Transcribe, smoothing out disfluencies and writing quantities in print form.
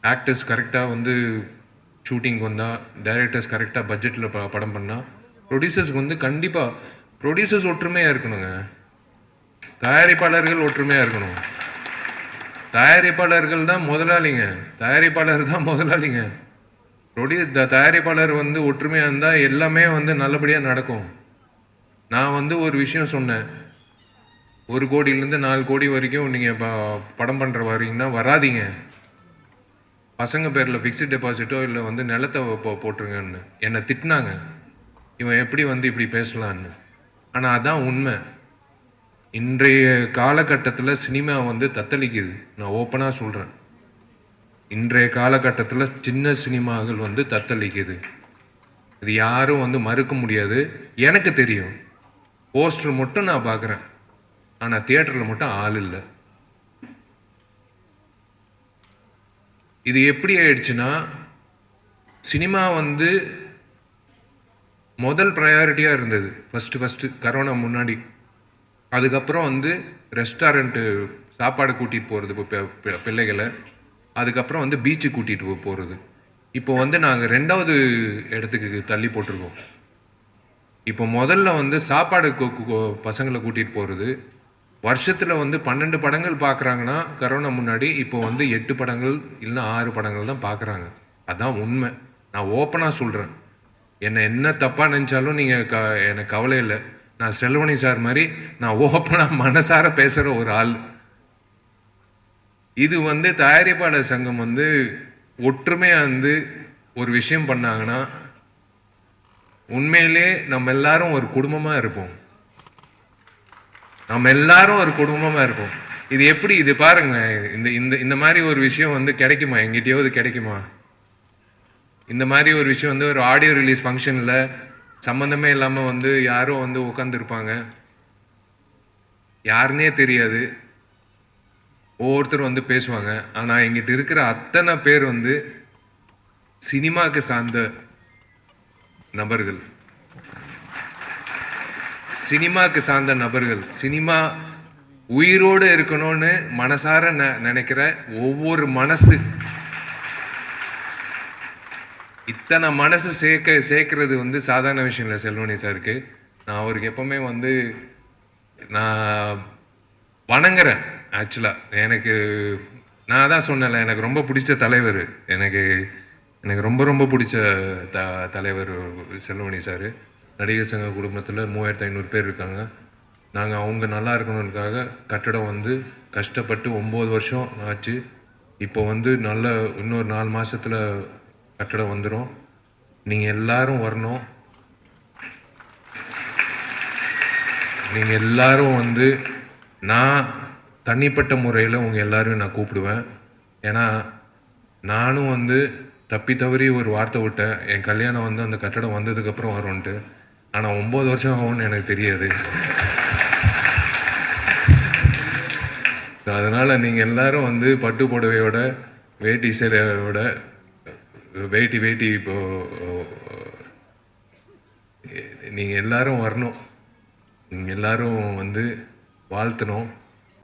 Actors கரெக்டாக வந்து shooting வந்தால், டைரக்டர்ஸ் கரெக்டாக பட்ஜெட்டில் படம் பண்ணால், ப்ரொடியூசர்ஸ்க்கு வந்து கண்டிப்பாக ப்ரொடியூசர்ஸ் ஒற்றுமையாக இருக்கணுங்க. தயாரிப்பாளர்கள் ஒற்றுமையாக இருக்கணும். தயாரிப்பாளர்கள் தான் முதலாளிங்க. தயாரிப்பாளர் தான் முதலாளிங்க. தயாரிப்பாளர் வந்து ஒற்றுமையாக இருந்தால் எல்லாமே வந்து நல்லபடியாக நடக்கும். நான் வந்து ஒரு விஷயம் சொன்னேன். 1 கோடியிலேருந்து 4 கோடி வரைக்கும் நீங்கள் படம் பண்ணுற வரீங்கன்னா வராதிங்க. பசங்க பேரில் ஃபிக்ஸ்டு டெபாசிட்டோ இல்லை வந்து நிலத்தை போட்டுருங்கன்னு என்னை திட்டினாங்க. இவன் எப்படி வந்து இப்படி பேசலான்னு. ஆனால் அதான் உண்மை. இன்றைய காலகட்டத்தில் சினிமா வந்து தத்தளிக்குது. நான் ஓப்பனாக சொல்கிறேன். இன்றைய காலகட்டத்தில் சின்ன சினிமாக்கள் வந்து தத்தளிக்குது. இது யாரும் வந்து மறுக்க முடியாது. எனக்கு தெரியும். போஸ்டர் மட்டும் நான் பார்க்குறேன். ஆனால் தியேட்டரில் மட்டும் ஆள் இல்லை. இது எப்படி ஆயிடுச்சுன்னா, சினிமா வந்து முதல் ப்ரையாரிட்டியாக இருந்தது ஃபஸ்ட்டு கரோனா முன்னாடி. அதுக்கப்புறம் வந்து ரெஸ்டாரண்ட்டு சாப்பாடு கூட்டிகிட்டு போகிறது இப்போ பிள்ளைகளை. அதுக்கப்புறம் வந்து பீச்சுக்கு கூட்டிகிட்டு போகிறது. இப்போ வந்து நாங்கள் 2வது இடத்துக்கு தள்ளி போட்டிருக்கோம். இப்போ முதல்ல வந்து சாப்பாடு பசங்களை கூட்டிகிட்டு போகிறது. வருஷத்தில் வந்து 12 படங்கள் பார்க்குறாங்கன்னா கரோனா முன்னாடி இப்போ வந்து 8 படங்கள் இல்லைன்னா 6 படங்கள் தான் பார்க்குறாங்க. அதான் உண்மை. நான் ஓப்பனாக சொல்கிறேன். என்னை என்ன தப்பாக நினச்சாலும் நீங்கள் எனக்கு கவலை இல்லை. நான் செல்வனி சார் மாதிரி நான் ஓப்பனாக மனசார பேசுகிற ஒரு ஆள். இது வந்து தயாரிப்பாளர் சங்கம் வந்து ஒற்றுமையாக வந்து ஒரு விஷயம் பண்ணாங்கன்னா உண்மையிலே நம்ம எல்லாரும் ஒரு குடும்பமாக இருப்போம். நம்ம எல்லாரும் ஒரு குடும்பமாக இருப்போம். இது எப்படி இது பாருங்க. இந்த மாதிரி ஒரு விஷயம் வந்து கிடைக்குமா? எங்கிட்டயாவது கிடைக்குமா? இந்த மாதிரி ஒரு விஷயம் வந்து ஒரு ஆடியோ ரிலீஸ் ஃபங்க்ஷனில் சம்மந்தமே இல்லாமல் வந்து யாரும் வந்து உட்காந்துருப்பாங்க. யாருன்னே தெரியாது. ஒவ்வொருத்தர் வந்து பேசுவாங்க. ஆனால் எங்கிட்ட இருக்கிற அத்தனை பேர் வந்து சினிமாவுக்கு சார்ந்த நபர்கள். சினிமாவுக்கு சார்ந்த நபர்கள். சினிமா உயிரோடு இருக்கணும்னு மனசார நினைக்கிற ஒவ்வொரு மனசு. இத்தனை மனசு சேர்க்கறது வந்து சாதாரண விஷயம் இல்லை செல்வனி சாருக்கு. நான் அவருக்கு எப்பவுமே வந்து நான் வணங்குறேன். ஆக்சுவலாக எனக்கு நான் தான் சொன்னேன்ல, எனக்கு ரொம்ப பிடிச்ச தலைவர். எனக்கு ரொம்ப ரொம்ப பிடிச்ச தலைவர் செல்வமணி சார். நடிகர் சங்க குடும்பத்தில் 3500 பேர் இருக்காங்க. நாங்கள் அவங்க நல்லா இருக்கணுன்றதுக்காக கட்டடம் வந்து கஷ்டப்பட்டு 9 வருஷம் ஆச்சு. இப்போ வந்து நல்ல இன்னொரு 4 மாதத்தில் கட்டடம் வந்துடும். நீங்கள் எல்லாரும் வரணும். நீங்கள் எல்லாரும் வந்து நான் தனிப்பட்ட முறையில் உங்கள் எல்லாரையும் நான் கூப்பிடுவேன். ஏன்னா நானும் வந்து தப்பி தவறி ஒரு வார்த்தை விட்டேன். என் கல்யாணம் வந்து அந்த கட்டடம் வந்ததுக்கப்புறம் வரும்ன்ட்டு. ஆனால் 9 வருஷம் ஆகும்னு எனக்கு தெரியாது. அதனால் நீங்கள் எல்லாரும் வந்து பட்டு புடவையோட வேட்டி சேலையோட வேட்டி இப்போ நீங்கள் எல்லாரும் வரணும். நீங்கள் எல்லாரும் வந்து வாழ்த்தணும்.